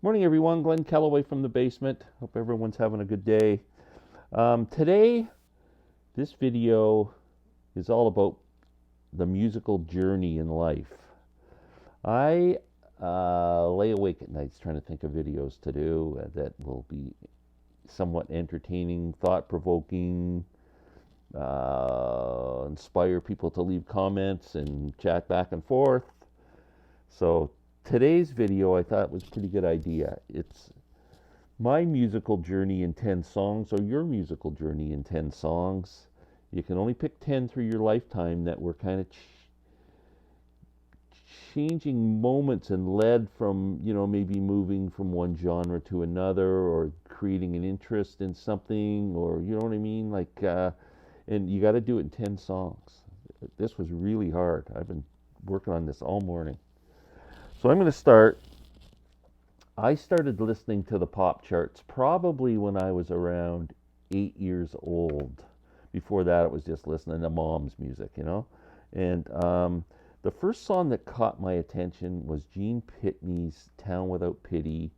Morning, everyone. Glenn Kellaway from the basement. Hope everyone's having a good day. Today, this video is all about the musical journey in life. I lay awake at nights trying to think of videos to do that will be somewhat entertaining, thought-provoking, inspire people to leave comments and chat back and forth. So today's video I thought was a pretty good idea. It's my musical journey in 10 songs, or your musical journey in 10 songs. You can only pick 10 through your lifetime that were kind of changing moments and led from, maybe moving from one genre to another or creating an interest in something, or, you know what I mean? And you got to do it in 10 songs. This was really hard. I've been working on this all morning. So I'm going to start. I started listening to the pop charts probably when I was around 8 years old. Before that, it was just listening to mom's music, And the first song that caught my attention was Gene Pitney's Town Without Pity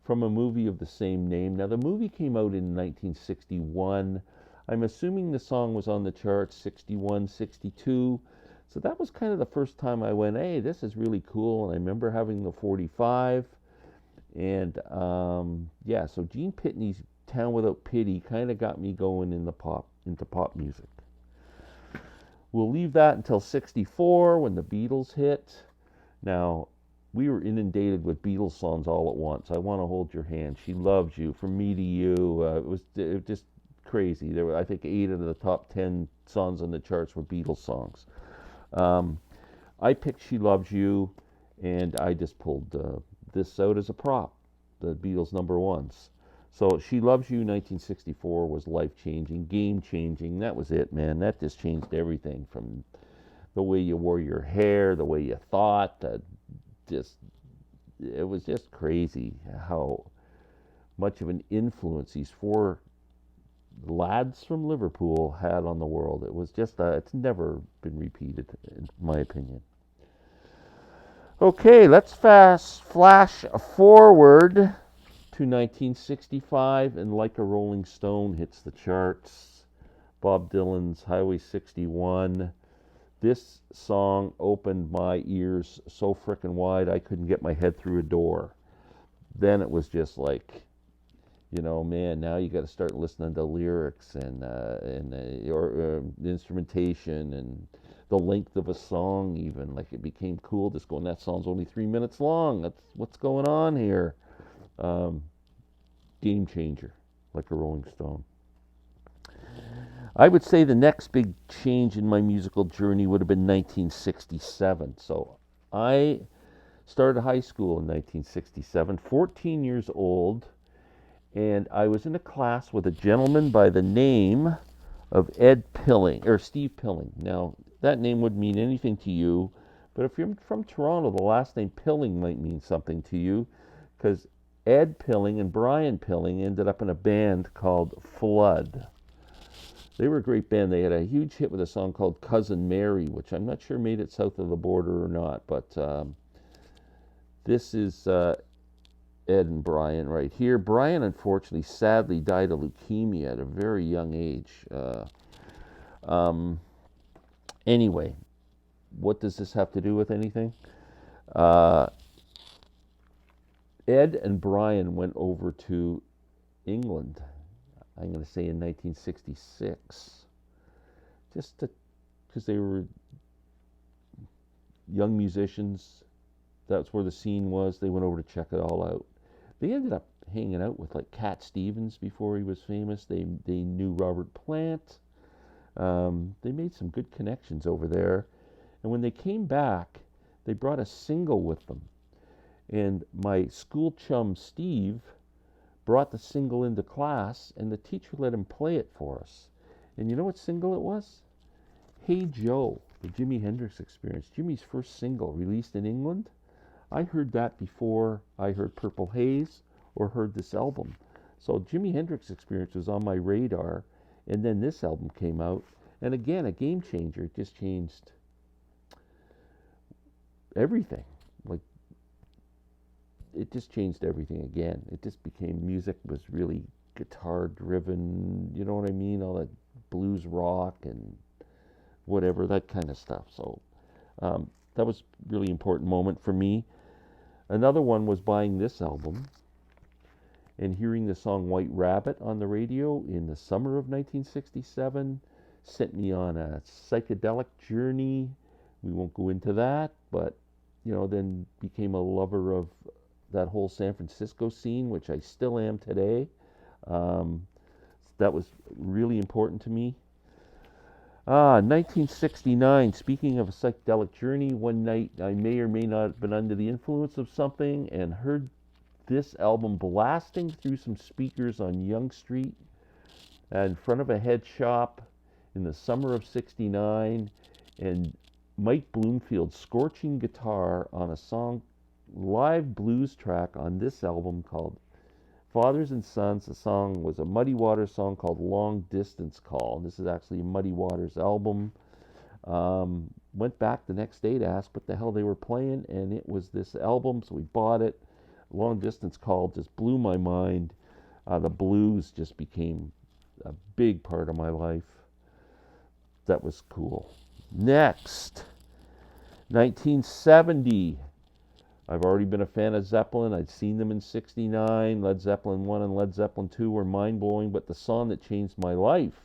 from a movie of the same name. Now, the movie came out in 1961. I'm assuming the song was on the charts 61, 62. So that was kind of the first time I went, hey, this is really cool. And I remember having the 45. And so Gene Pitney's Town Without Pity kind of got me going into pop music. We'll leave that until 64 when the Beatles hit. Now, we were inundated with Beatles songs all at once. I Want to Hold Your Hand, She Loves You, From Me to You. It was just crazy. There were, I think, 8 of the top 10 songs on the charts were Beatles songs. I picked She Loves You, and I just pulled this out as a prop, the Beatles' number ones. So She Loves You 1964 was life-changing, game-changing. That was it, man. That just changed everything from the way you wore your hair, the way you thought. It was just crazy how much of an influence these 4 lads from Liverpool had on the world. It was just, it's never been repeated, in my opinion. Okay, let's flash forward to 1965, and Like a Rolling Stone hits the charts. Bob Dylan's Highway 61. This song opened my ears so frickin' wide I couldn't get my head through a door. Then it was just like, man, now you got to start listening to lyrics and instrumentation and the length of a song. Even like it became cool just going, that song's only 3 minutes long. That's what's going on here. Game changer, Like a Rolling Stone. I would say the next big change in my musical journey would have been 1967. So I started high school in 1967, 14 years old, and I was in a class with a gentleman by the name of Steve Pilling. Now, that name wouldn't mean anything to you, but if you're from Toronto, the last name Pilling might mean something to you, because Ed Pilling and Brian Pilling ended up in a band called Flood. They were a great band. They had a huge hit with a song called Cousin Mary, which I'm not sure made it south of the border or not, but this is Ed and Brian right here. Brian, unfortunately, sadly died of leukemia at a very young age. Anyway, what does this have to do with anything? Ed and Brian went over to England, I'm going to say in 1966, just because they were young musicians. That's where the scene was. They went over to check it all out. They ended up hanging out with like Cat Stevens before he was famous. They knew Robert Plant. They made some good connections over there. And when they came back, they brought a single with them. And my school chum, Steve, brought the single into class, and the teacher let him play it for us. And you know what single it was? Hey Joe, the Jimi Hendrix Experience. Jimmy's first single released in England. I heard that before I heard Purple Haze or heard this album. So Jimi Hendrix Experience was on my radar, and then this album came out. And again, a game changer. It just changed everything. Like, it just changed everything again. It just became, music was really guitar driven, you know what I mean? All that blues rock and whatever, that kind of stuff. So that was a really important moment for me. Another one was buying this album and hearing the song White Rabbit on the radio in the summer of 1967 sent me on a psychedelic journey. We won't go into that, but then became a lover of that whole San Francisco scene, which I still am today. Um, that was really important to me. 1969, speaking of a psychedelic journey, one night I may or may not have been under the influence of something and heard this album blasting through some speakers on Yonge Street in front of a head shop in the summer of '69, and Mike Bloomfield's scorching guitar on a live blues track on this album called Fathers and Sons. The song was a Muddy Waters song called Long Distance Call. This is actually a Muddy Waters album. Went back the next day to ask what the hell they were playing, and it was this album, so we bought it. Long Distance Call just blew my mind. The blues just became a big part of my life. That was cool. Next, 1970. I've already been a fan of Zeppelin. I'd seen them in '69. Led Zeppelin 1 and Led Zeppelin 2 were mind-blowing, but the song that changed my life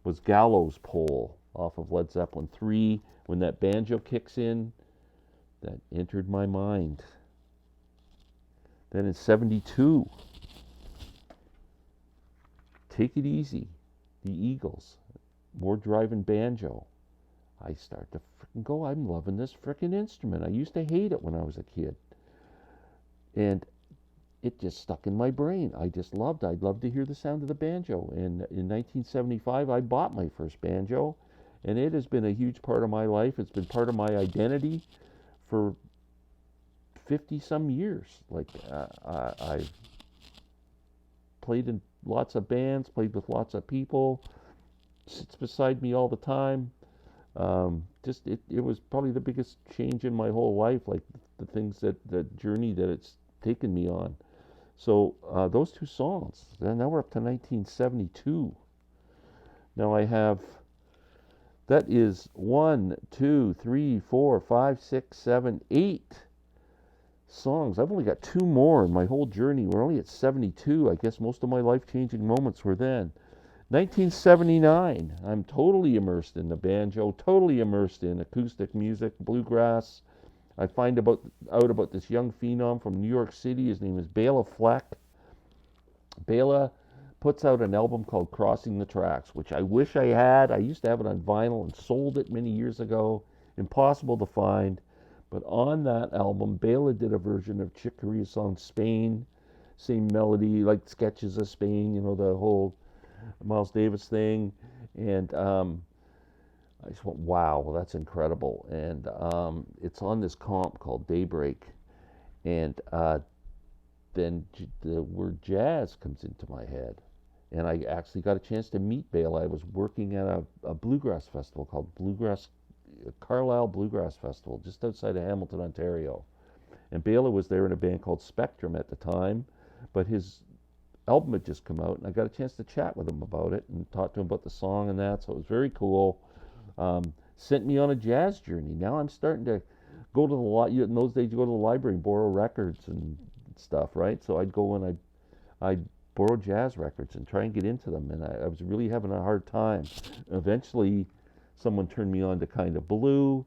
was Gallows Pole off of Led Zeppelin 3. When that banjo kicks in, that entered my mind. Then in '72, Take It Easy, the Eagles, more driving banjo. I start to frickin' go, I'm loving this frickin' instrument. I used to hate it when I was a kid. And it just stuck in my brain. I'd love to hear the sound of the banjo. And in 1975, I bought my first banjo. And it has been a huge part of my life. It's been part of my identity for 50 some years. Like, I've played in lots of bands, played with lots of people, sits beside me all the time. It was probably the biggest change in my whole life, like the journey that it's taken me on. So those two songs, and now we're up to 1972. Now that is 1, 2, 3, 4, 5, 6, 7, 8 songs. I've only got 2 more in my whole journey. We're only at 72. I guess most of my life-changing moments were then. 1979, I'm totally immersed in the banjo, totally immersed in acoustic music, bluegrass. I find out about this young phenom from New York City. His name is Bela Fleck. Bela puts out an album called Crossing the Tracks, which I wish I had. I used to have it on vinyl and sold it many years ago. Impossible to find. But on that album, Bela did a version of Chick Corea's song Spain. Same melody, like Sketches of Spain, the whole Miles Davis thing. And I just went, wow, well, that's incredible. And it's on this comp called Daybreak. And then the word jazz comes into my head. And I actually got a chance to meet Bela. I was working at a bluegrass festival called Carlisle Bluegrass Festival, just outside of Hamilton, Ontario. And Bela was there in a band called Spectrum at the time, but his album had just come out, and I got a chance to chat with him about it and talk to him about the song and that, so it was very cool. Sent me on a jazz journey. Now I'm starting to go to in those days you go to the library and borrow records and stuff, right? So I'd go and I'd borrow jazz records and try and get into them, and I was really having a hard time. Eventually, someone turned me on to kind of blue,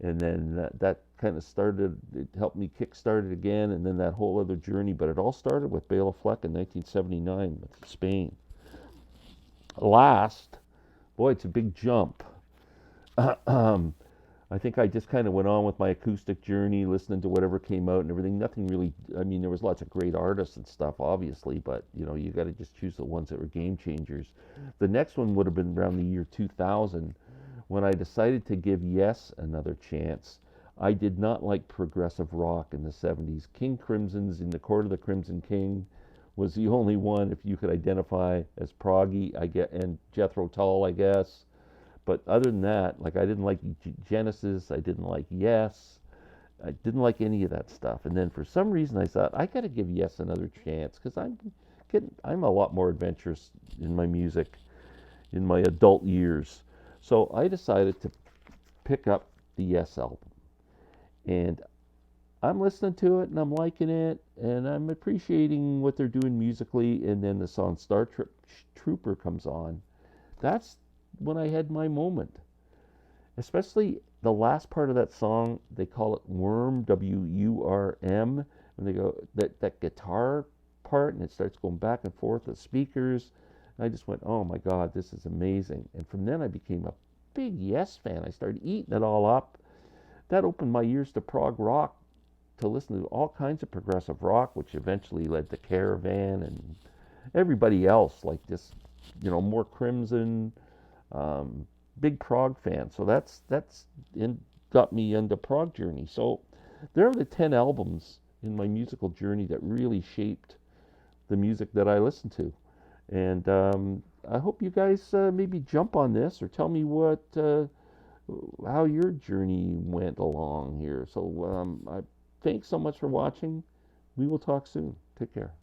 and then that kind of started, it helped me kickstart it again, and then that whole other journey. But it all started with Bela Fleck in 1979 with Spain. Last, boy, it's a big jump. I think I just kind of went on with my acoustic journey, listening to whatever came out and everything. Nothing really, I mean, there was lots of great artists and stuff, obviously, but, you got to just choose the ones that were game changers. The next one would have been around the year 2000, when I decided to give Yes another chance. I did not like progressive rock in the 70s. King Crimson's In the Court of the Crimson King was the only one, if you could identify as proggy, and Jethro Tull, I guess. But other than that, like, I didn't like Genesis, I didn't like Yes. I didn't like any of that stuff. And then for some reason I thought I got to give Yes another chance because I'm a lot more adventurous in my music in my adult years. So I decided to pick up the Yes album. And I'm listening to it and I'm liking it and I'm appreciating what they're doing musically. And then the song Trooper comes on. That's when I had my moment. Especially the last part of that song, they call it Worm, WURM, when they go that guitar part and it starts going back and forth with speakers. And I just went, oh my God, this is amazing. And from then I became a big Yes fan. I started eating it all up. That opened my ears to prog rock, to listen to all kinds of progressive rock, which eventually led to Caravan and everybody else, like this, more Crimson, um, big prog fan. So got me into prog journey. So there are the 10 albums in my musical journey that really shaped the music that I listen to. And I hope you guys maybe jump on this or tell me how your journey went along here. So thanks so much for watching. We will talk soon. Take care.